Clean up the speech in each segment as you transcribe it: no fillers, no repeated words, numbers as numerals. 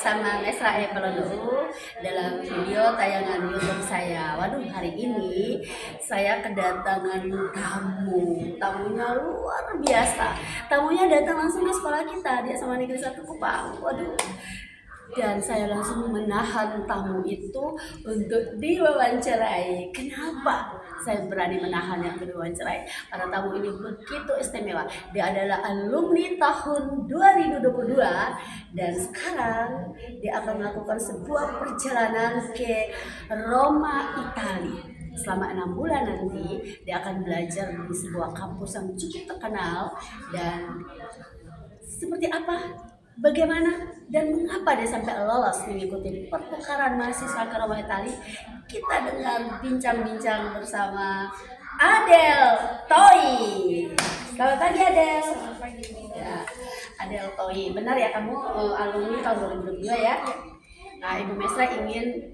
bersama Mesra Pelondo dalam video tayangan YouTube saya. Waduh, hari ini saya kedatangan tamunya luar biasa. Tamunya datang langsung ke sekolah kita di SMA Negeri 1 Kupang. Waduh. Dan saya langsung menahan tamu itu untuk diwawancarai. Kenapa saya berani menahan yang diwawancarai? Karena tamu ini begitu istimewa. Dia adalah alumni tahun 2022 dan sekarang dia akan melakukan sebuah perjalanan ke Roma, Italia. Selama 6 bulan nanti dia akan belajar di sebuah kampus yang cukup terkenal. Dan seperti apa, bagaimana, dan mengapa dia sampai lolos mengikuti pertukaran mahasiswa ke Roma, Italia? Kita dengar bincang-bincang bersama Adel Toi. Selamat pagi, Adel. Selamat pagi. Ya, Adel Toi, benar ya kamu alumni tahun 2022 ya? Nah, Ibu Mesra ingin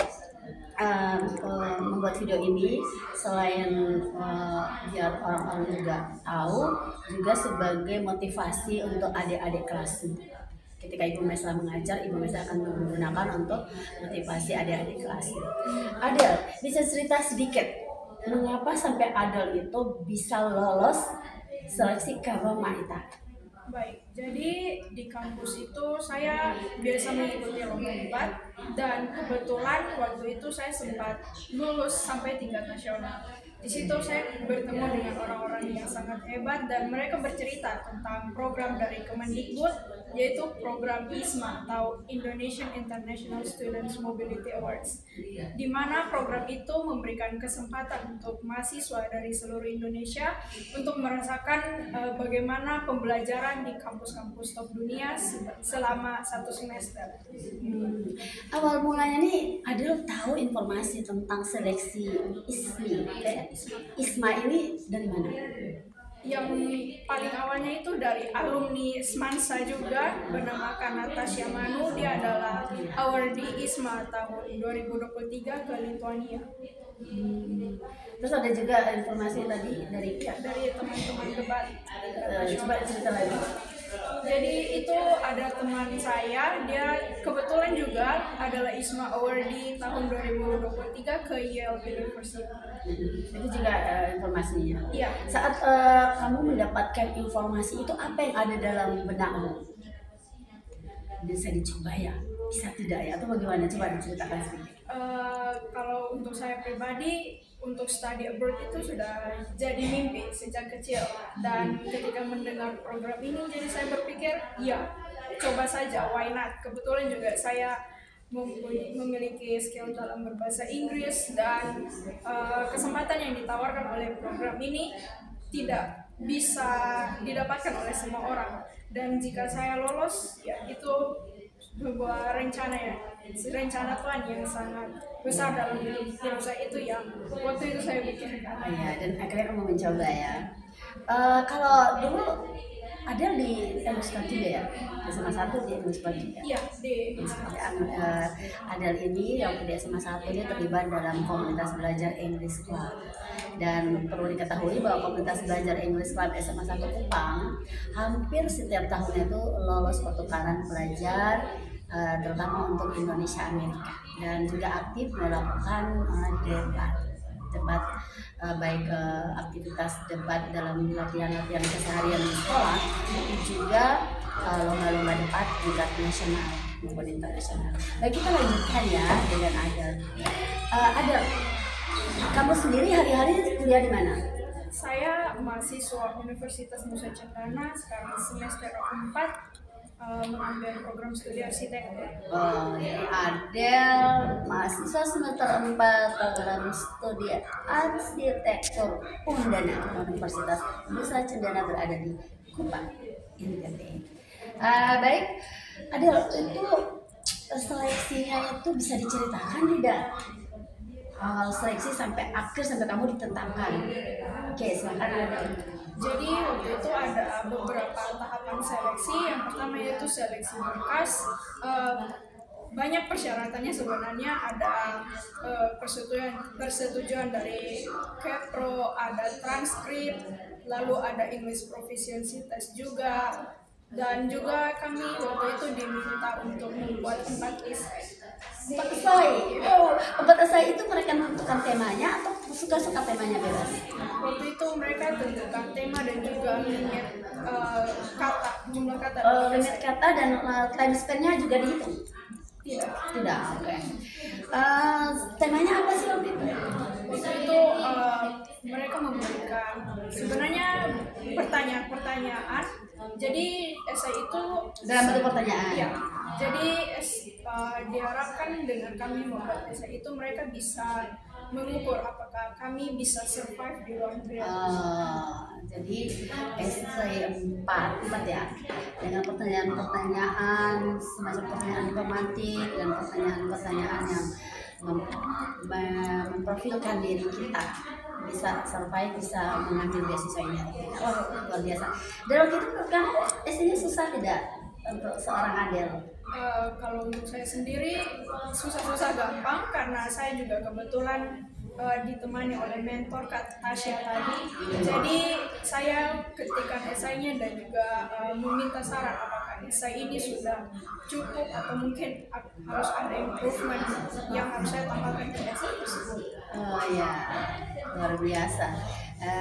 membuat video ini selain biar orang-orang juga tahu, juga sebagai motivasi untuk adik-adik kelas. Ketika Ibu Mesra mengajar, Ibu Mesra akan menggunakan untuk motivasi adik-adik kelas. Adel, bisa cerita sedikit mengapa sampai Adel itu bisa lolos seleksi ke Roma, Italia? Baik, jadi di kampus itu saya biasa mengikuti lomba dan kebetulan waktu itu saya sempat lulus sampai tingkat nasional. Di situ saya bertemu dengan orang-orang yang sangat hebat dan mereka bercerita tentang program dari Kemendikbud, yaitu program ISMA atau Indonesian International Students Mobility Awards, di mana program itu memberikan kesempatan untuk mahasiswa dari seluruh Indonesia untuk merasakan bagaimana pembelajaran di kampus-kampus top dunia selama 1 semester. Awal mulanya nih Adel tahu informasi tentang seleksi ISMA ini dari mana? Yang paling awalnya itu dari alumni Semansa juga, bernama Natasha Manu. Dia adalah awardee ISMA tahun 2023 ke Lithuania. Terus ada juga informasi tadi dari teman-teman debat. coba cerita lagi. Jadi itu ada teman saya, dia kebetulan juga adalah ISMA awardee tahun 2023 ke Yale University. Itu juga informasinya. Iya. Saat kamu mendapatkan informasi itu, apa yang ada dalam benakmu? Bisa dicoba ya, bisa tidak ya, atau bagaimana? Coba diceritakan sedikit. Kalau untuk saya pribadi, untuk study abroad itu sudah jadi mimpi sejak kecil, dan ketika mendengar program ini jadi saya berpikir ya coba saja, why not. Kebetulan juga saya memiliki skill dalam berbahasa Inggris, dan kesempatan yang ditawarkan oleh program ini tidak bisa didapatkan oleh semua orang, dan jika saya lolos ya itu sebuah rencana Tuhan yang sangat besar dalam hidup saya, itu yang waktu itu saya pikirkan. Ya, dan akhirnya kamu mencoba ya. Kalau dulu Adel di English juga ya, di SMA 1 di English juga. Iya, di Adel ini yang di SMA 1 dia terlibat dalam komunitas belajar English Club. Dan perlu diketahui bahwa komunitas belajar English Club SMA 1 Kupang hampir setiap tahunnya itu lolos pertukaran pelajar, terutama untuk Indonesia Amerika, dan juga aktif melakukan debat baik aktivitas debat dalam latihan-latihan keseharian di sekolah, juga lomba-lomba debat tingkat nasional maupun internasional. Baik, kita lanjutkan ya dengan Adel. Adel, kamu sendiri hari-hari kuliah di mana? Saya mahasiswa Universitas Nusa Cendana, sekarang semester 4, mengambil program studi arsitektur. Adel mahasiswa semester 4 program studi arsitektur Undana, Universitas Nusa Cendana berada di Kupang, NTT. Baik, Adel, itu seleksinya itu bisa diceritakan tidak? Seleksi sampai akhir, sampai kamu ditentangkan. Oke, silakan Adel. Jadi waktu itu ada beberapa tahapan seleksi. Yang pertama yaitu seleksi berkas. Banyak persyaratannya sebenarnya, ada persetujuan dari Kepro, ada transkrip, lalu ada English Proficiency Test juga, Dan juga kami waktu itu diminta untuk membuat 4 esai. Empat esai. Oh, empat esai itu mereka menentukan temanya atau suka-suka temanya bebas? Waktu itu mereka tentukan tema dan juga limit kata, jumlah kata. Limit kata dan time span-nya juga dihitung? Tidak. Tidak, oke. Temanya apa sih waktu itu? Waktu itu mereka memberikan sebenarnya pertanyaan. Jadi esai itu Dalam bentuk pertanyaan. ya. Jadi diharapkan dengan kami membuat esai itu mereka bisa mengukur apakah kami bisa survive di luar negeri. Jadi esai empat ya, dengan pertanyaan-pertanyaan semacam pertanyaan romantik dan pertanyaan-pertanyaan yang memprofilkan diri kita bisa survive, bisa mengambil beasiswa ini. Luar biasa. Dan waktu itu menurut kamu esainya susah tidak untuk seorang Adele? Kalau untuk saya sendiri susah-susah gampang karena saya juga kebetulan ditemani oleh mentor Kak Tasya tadi. Jadi saya ketikkan esainya dan juga meminta saran apakah esai ini sudah cukup atau mungkin harus ada improvement yang harus saya tambahkan ke esai tersebut. Oh ya, luar biasa.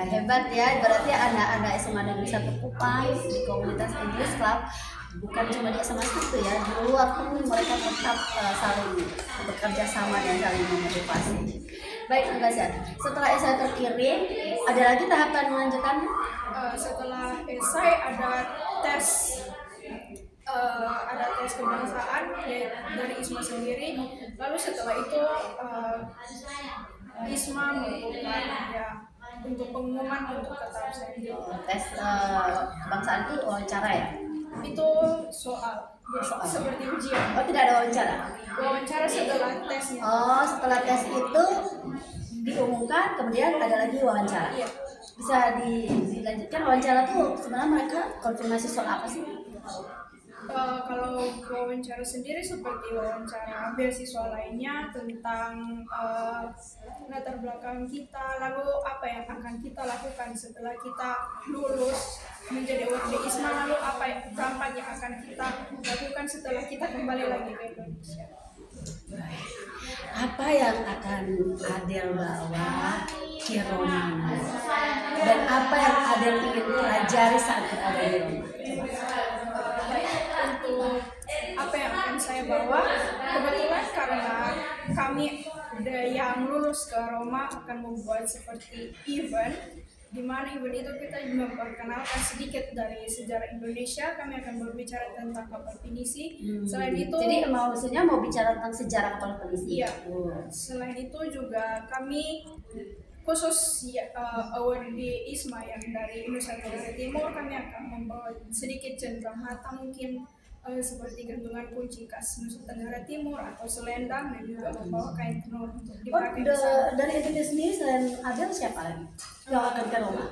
Hebat ya, berarti anak-anak SMA Negeri 1 Kupang di komunitas English Club bukan cuma di SMA 1 ya, di luar pun mereka tetap saling bekerja sama dan saling memotivasi. Baik, Natasha, setelah esai terkirim, ada lagi tahapan melanjutkannya? Setelah esai ada tes kebangsaan dari ISMA sendiri. Lalu setelah itu ISMA melakukan untuk pengumuman untuk ke tahap selanjutnya. Tes kebangsaan itu wawancara ya? Itu soal seperti ujian. Oh, tidak ada wawancara? Wawancara setelah tesnya. Oh, setelah tes itu diumumkan, kemudian ada lagi wawancara. Iya. Bisa dilanjutkan wawancara tuh sebenarnya mereka konfirmasi soal apa sih? Kalau wawancara sendiri seperti wawancara beasiswa lainnya tentang latar belakang kita, lalu apa yang akan kita lakukan setelah kita lulus menjadi warga ISMA, lalu apa yang akan kita lakukan setelah kita kembali lagi ke Indonesia. Apa yang akan Adele bawa ke Roma dan apa yang Adele ingin pelajari saat berada di Roma? Untuk apa yang akan saya bawa, kebetulan karena kami yang lulus ke Roma akan membuat seperti event, di mana event itu kita memperkenalkan sedikit dari sejarah Indonesia. Kami akan berbicara tentang kapal pinisi. Selain itu, jadi maksudnya mau bicara tentang sejarah kapal pinisi. Iya. Selain itu juga kami khusus award di ISMA yang dari Nusa Tenggara Timur, kami akan membawa sedikit cenderamata mungkin seperti gantungan kunci khas Nusa Tenggara Timur atau selendang, dan juga membawa kain tenun untuk dipakai di sana. Dari entity sendiri selain Adele siapa lagi yang akan ke Roma?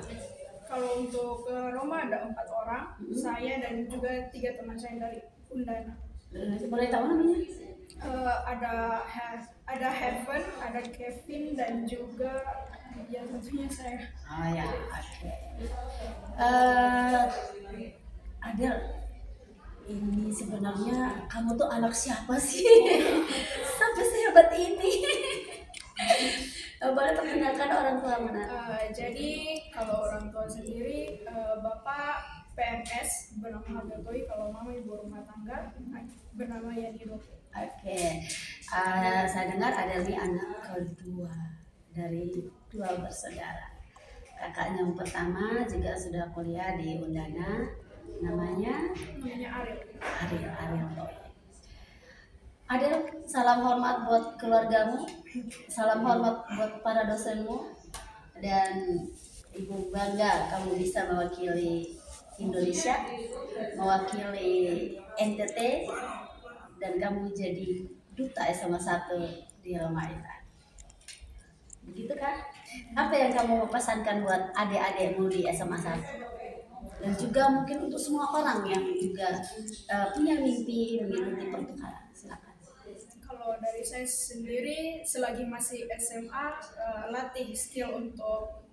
Kalau untuk ke Roma ada 4 orang, saya dan juga 3 teman saya dari Undana. Boleh tahu namanya? Ada Heaven, ada Kevin, dan juga ya tentunya saya. Oh ya, oke. Adele, ini sebenarnya kamu tuh anak siapa sih? Sampai sehebat ini. Boleh perkenalkan orang tua mana? Jadi kalau orang tua sendiri, bapak PNS bernama Habibie, kalau mama ibu rumah tangga bernama Yani Rofi. Oke, saya dengar Adele ini anak kedua dari 2 bersaudara. Kakaknya yang pertama juga sudah kuliah di Undana, namanya Ariel Toy. Adele, salam hormat buat keluargamu, salam hormat buat para dosenmu, dan ibu bangga kamu bisa mewakili Indonesia, mewakili NTT, dan kamu jadi duta SMA 1 di Roma Italia. Begitu kan? Apa yang kamu pesankan buat adik-adikmu di SMA 1? Dan juga mungkin untuk semua orang yang juga punya mimpi mengikuti pertukaran. Silakan. Kalau dari saya sendiri, selagi masih SMA, latih skill untuk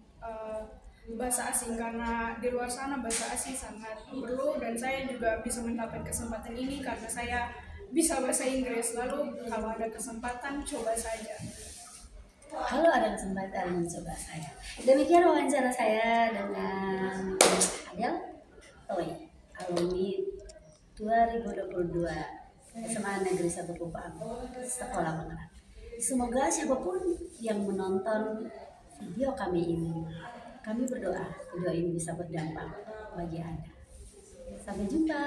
bahasa asing, karena di luar sana bahasa asing sangat perlu dan saya juga bisa mendapat kesempatan ini karena saya bisa bahasa Inggris. Lalu kalau ada kesempatan coba saja. Kalau ada kesempatan mencoba saya. Demikian wawancara saya dengan Adel Toy, alumni 2022 SMA Negeri 1 Kupang, Sekolah Pengarang. Semoga siapapun yang menonton video kami ini, kami berdoa video ini bisa berdampak bagi Anda. Sampai jumpa.